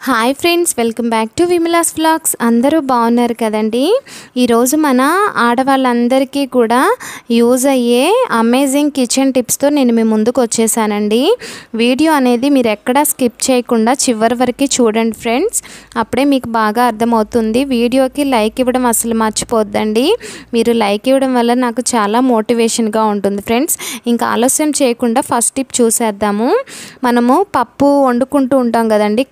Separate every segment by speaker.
Speaker 1: Hi friends, welcome back to Vimala's vlogs. అందరూ బాగున్నారు కదండి. ఈరోజు మన ఆడవాళ్ళందరికీ కూడా యూజ్ అయ్యే అమేజింగ్ కిచెన్ టిప్స్తో నేను మీ ముందుకు వచ్చేసానండి. వీడియో అనేది మీరు ఎక్కడా స్కిప్ చేయకుండా చివరి వరకు చూడండి ఫ్రెండ్స్. అప్పుడే మీకు బాగా అర్థమవుతుంది. వీడియోకి లైక్ ఇవ్వడం అసలు మర్చిపోద్దండి. మీరు లైక్ ఇవ్వడం వల్ల నాకు చాలా మోటివేషన్గా ఉంటుంది ఫ్రెండ్స్. ఇంకా ఆలస్యం చేయకుండా ఫస్ట్ టిప్ చూసేద్దాము. మనము పప్పు వండుకుంటూ ఉంటాం కదండి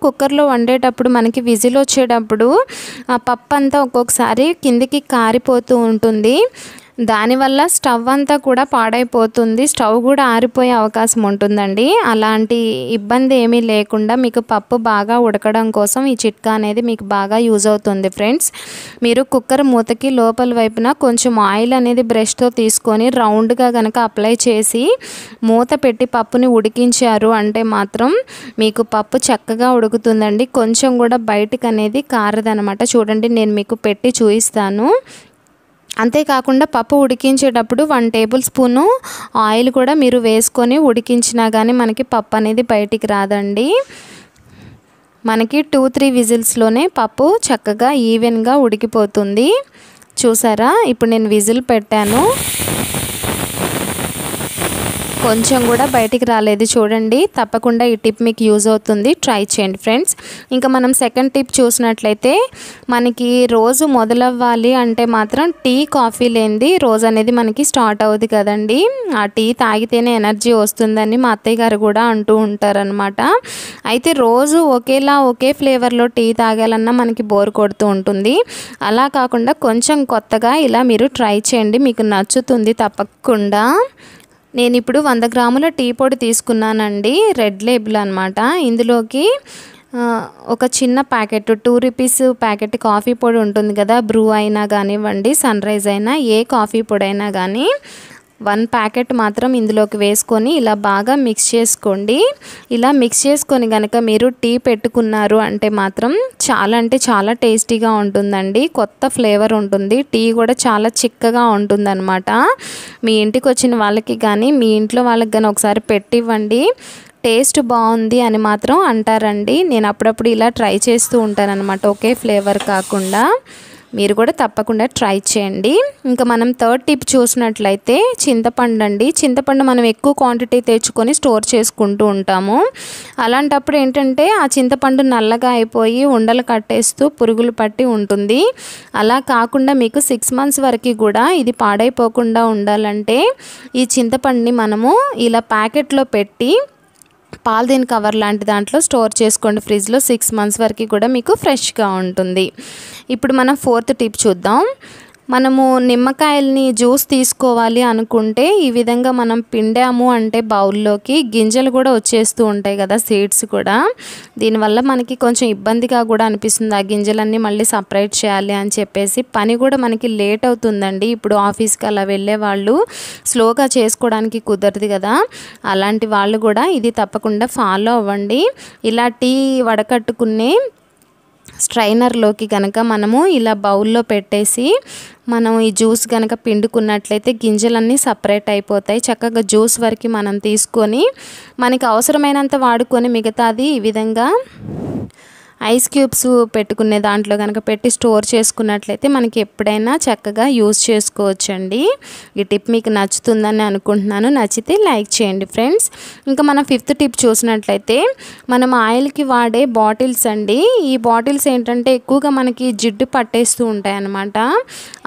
Speaker 1: కుక్కర్లో వండేటప్పుడు మనకి విజిల్ వచ్చేటప్పుడు ఆ పప్పు అంతా ఒక్కొక్కసారి కిందికి కారిపోతూ ఉంటుంది. దానివల్ల స్టవ్ అంతా కూడా పాడైపోతుంది, స్టవ్ కూడా ఆరిపోయే అవకాశం ఉంటుందండి. అలాంటి ఇబ్బంది ఏమీ లేకుండా మీకు పప్పు బాగా ఉడకడం కోసం ఈ చిట్కా అనేది మీకు బాగా యూజ్ అవుతుంది ఫ్రెండ్స్. మీరు కుక్కర్ మూతకి లోపల వైపున కొంచెం ఆయిల్ అనేది బ్రష్తో తీసుకొని రౌండ్గా కనుక అప్లై చేసి మూత పెట్టి పప్పుని ఉడికించారు అంటే మాత్రం మీకు పప్పు చక్కగా ఉడుకుతుందండి. కొంచెం కూడా బయటికి అనేది కారదనమాట. చూడండి, నేను మీకు పెట్టి చూపిస్తాను. అంతేకాకుండా పప్పు ఉడికించేటప్పుడు 1 టేబుల్ స్పూను ఆయిల్ కూడా మీరు వేసుకొని ఉడికించినా కానీ మనకి పప్పు అనేది బయటికి రాదండి. మనకి 2-3 విజిల్స్లోనే పప్పు చక్కగా ఈవెన్గా ఉడికిపోతుంది. చూసారా, ఇప్పుడు నేను విజిల్ పెట్టాను, కొంచెం కూడా బయటికి రాలేదు. చూడండి, తప్పకుండా ఈ టిప్ మీకు యూజ్ అవుతుంది, ట్రై చేయండి ఫ్రెండ్స్. ఇంకా మనం సెకండ్ టిప్ చూసినట్లయితే మనకి రోజు మొదలవ్వాలి అంటే మాత్రం టీ కాఫీ లేనిది రోజు అనేది మనకి స్టార్ట్ అవుతుంది కదండి. ఆ టీ తాగితేనే ఎనర్జీ వస్తుందని మా అత్తయ్య గారు కూడా అంటూ ఉంటారనమాట. అయితే రోజు ఒకే ఫ్లేవర్లో టీ తాగాలన్నా మనకి బోర్ కొడుతూ ఉంటుంది. అలా కాకుండా కొంచెం కొత్తగా ఇలా మీరు ట్రై చేయండి, మీకు నచ్చుతుంది తప్పకుండా. నేను ఇప్పుడు 100 గ్రాముల టీ పొడి తీసుకున్నానండి, రెడ్ లేబుల్ అనమాట. ఇందులోకి ఒక చిన్న ప్యాకెట్ 2 రూపీస్ ప్యాకెట్ కాఫీ పొడి ఉంటుంది కదా, బ్రూ అయినా కానివ్వండి, సన్ రైజ్ అయినా, ఏ కాఫీ పొడి అయినా కానీ 1 ప్యాకెట్ మాత్రం ఇందులోకి వేసుకొని ఇలా బాగా మిక్స్ చేసుకోండి. ఇలా మిక్స్ చేసుకొని కనుక మీరు టీ పెట్టుకున్నారు అంటే మాత్రం చాలా టేస్టీగా ఉంటుందండి. కొత్త ఫ్లేవర్ ఉంటుంది, టీ కూడా చాలా చిక్కగా ఉంటుందన్నమాట. మీ ఇంటికి వచ్చిన వాళ్ళకి కానీ మీ ఇంట్లో వాళ్ళకి కానీ ఒకసారి పెట్టివ్వండి, టేస్ట్ బాగుంది అని మాత్రం అంటారండి. నేను అప్పుడప్పుడు ఇలా ట్రై చేస్తూ ఉంటానన్నమాట, ఒకే ఫ్లేవర్ కాకుండా. మీరు కూడా తప్పకుండా ట్రై చేయండి. ఇంకా మనం థర్డ్ టిప్ చూసినట్లయితే చింతపండు అండి. చింతపండు మనం ఎక్కువ క్వాంటిటీ తెచ్చుకొని స్టోర్ చేసుకుంటూ ఉంటాము. అలాంటప్పుడు ఏంటంటే ఆ చింతపండు నల్లగా అయిపోయి ఉండలు కట్టేస్తూ పురుగులు పట్టి ఉంటుంది. అలా కాకుండా మీకు 6 మంత్స్ వరకు కూడా ఇది పాడైపోకుండా ఉండాలంటే ఈ చింతపండుని మనము ఇలా ప్యాకెట్లో పెట్టి పాలిథిన్ కవర్ లాంటి దాంట్లో స్టోర్ చేసుకోండి ఫ్రిడ్జ్లో. 6 మంత్స్ వరకు కూడా మీకు ఫ్రెష్గా ఉంటుంది. ఇప్పుడు మనం ఫోర్త్ టిప్ చూద్దాం. మనము నిమ్మకాయల్ని జ్యూస్ తీసుకోవాలి అనుకుంటే ఈ విధంగా మనం పిండాము అంటే బౌల్లోకి గింజలు కూడా వచ్చేస్తూ ఉంటాయి కదా, సీడ్స్ కూడా. దీనివల్ల మనకి కొంచెం ఇబ్బందిగా కూడా అనిపిస్తుంది, ఆ గింజలన్నీ మళ్ళీ సపరేట్ చేయాలి అని చెప్పేసి. పని కూడా మనకి లేట్ అవుతుందండి. ఇప్పుడు ఆఫీస్కి అలా వెళ్ళే వాళ్ళు స్లోగా చేసుకోవడానికి కుదరదు కదా, అలాంటి వాళ్ళు కూడా ఇది తప్పకుండా ఫాలో అవ్వండి. ఇలా టీ వడకట్టుకునే స్ట్రైనర్లోకి కనుక మనము ఇలా బౌల్లో పెట్టేసి మనం ఈ జ్యూస్ కనుక పిండుకున్నట్లయితే గింజలన్నీ సపరేట్ అయిపోతాయి. చక్కగా జ్యూస్ వరకు మనం తీసుకొని మనకి అవసరమైనంత వాడుకొని మిగతాది ఈ విధంగా ఐస్ క్యూబ్స్ పెట్టుకునే దాంట్లో కనుక పెట్టి స్టోర్ చేసుకున్నట్లయితే మనకి ఎప్పుడైనా చక్కగా యూజ్ చేసుకోవచ్చండి. ఈ టిప్ మీకు నచ్చుతుందని అనుకుంటున్నాను. నచ్చితే లైక్ చేయండి ఫ్రెండ్స్. ఇంకా మనం ఫిఫ్త్ టిప్ చూసినట్లయితే మనం ఆయిల్కి వాడే బాటిల్స్ అండి. ఈ బాటిల్స్ ఏంటంటే ఎక్కువగా మనకి జిడ్డు పట్టేస్తూ ఉంటాయి అన్నమాట.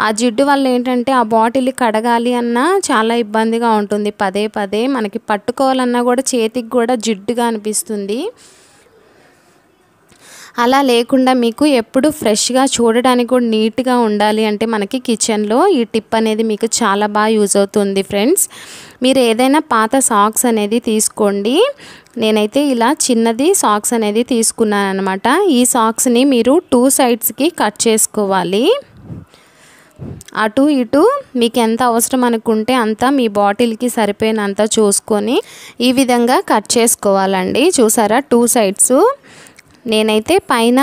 Speaker 1: ఆ జిడ్డు వల్ల ఏంటంటే ఆ బాటిల్ కడగాలి అన్నా చాలా ఇబ్బందిగా ఉంటుంది. పదే మనకి పట్టుకోవాలన్నా కూడా చేతికి కూడా జిడ్డుగా అనిపిస్తుంది. అలా లేకుండా మీకు ఎప్పుడు ఫ్రెష్గా చూడడానికి కూడా నీట్గా ఉండాలి అంటే మనకి కిచెన్లో ఈ టిప్ అనేది మీకు చాలా బాగా యూజ్ అవుతుంది ఫ్రెండ్స్. మీరు ఏదైనా పాత సాక్స్ అనేది తీసుకోండి. నేనైతే ఇలా చిన్నది సాక్స్ అనేది తీసుకున్నాను అనమాట. ఈ సాక్స్ని మీరు 2 సైడ్స్కి కట్ చేసుకోవాలి. అటు ఇటు మీకు ఎంత అవసరం అనుకుంటే అంత మీ బాటిల్కి సరిపోయినంత చూసుకొని ఈ విధంగా కట్ చేసుకోవాలండి. చూసారా, 2 సైడ్స్. నేనైతే పైన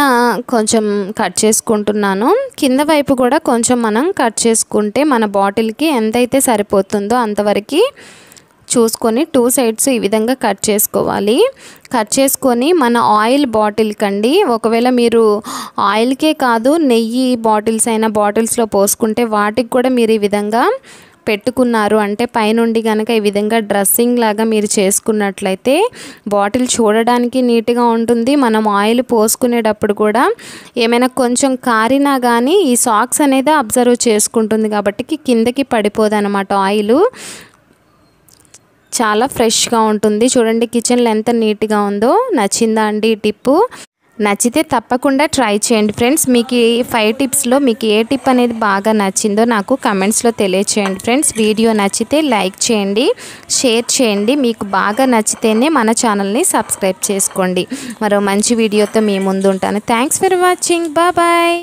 Speaker 1: కొంచెం కట్ చేసుకుంటున్నాను, కింద వైపు కూడా కొంచెం మనం కట్ చేసుకుంటే మన బాటిల్కి ఎంతైతే సరిపోతుందో అంతవరకు చూసుకొని 2 సైడ్స్ ఈ విధంగా కట్ చేసుకోవాలి. కట్ చేసుకొని మన ఆయిల్ బాటిల్ కండి, ఒకవేళ మీరు ఆయిల్కే కాదు నెయ్యి బాటిల్స్ అయినా బాటిల్స్లో పోసుకుంటే వాటికి కూడా మీరు ఈ విధంగా పెట్టుకున్నారు అంటే పైనుండి కనుక ఈ విధంగా డ్రెస్సింగ్ లాగా మీరు చేసుకున్నట్లయితే బాటిల్ చూడడానికి నీట్గా ఉంటుంది. మనం ఆయిల్ పోసుకునేటప్పుడు కూడా ఏమైనా కొంచెం కారినా కానీ ఈ సాక్స్ అనేది అబ్జర్వ్ చేసుకుంటుంది కాబట్టి కిందకి పడిపోదు అన్నమాట. ఆయిల్ చాలా ఫ్రెష్గా ఉంటుంది. చూడండి కిచెన్లో ఎంత నీట్గా ఉందో. నచ్చిందా అండి ఈ టిప్పు? నచ్చితే తప్పకుండా ట్రై చేయండి ఫ్రెండ్స్. మీకు ఈ 5 టిప్స్లో మీకు ఏ టిప్ అనేది బాగా నచ్చిందో నాకు కమెంట్స్లో తెలియచేయండి ఫ్రెండ్స్. వీడియో నచ్చితే లైక్ చేయండి, షేర్ చేయండి. మీకు బాగా నచ్చితేనే మన ఛానల్ని సబ్స్క్రైబ్ చేసుకోండి. మరో మంచి వీడియోతో మీ ముందు ఉంటాను. Thanks for watching. బాయ్.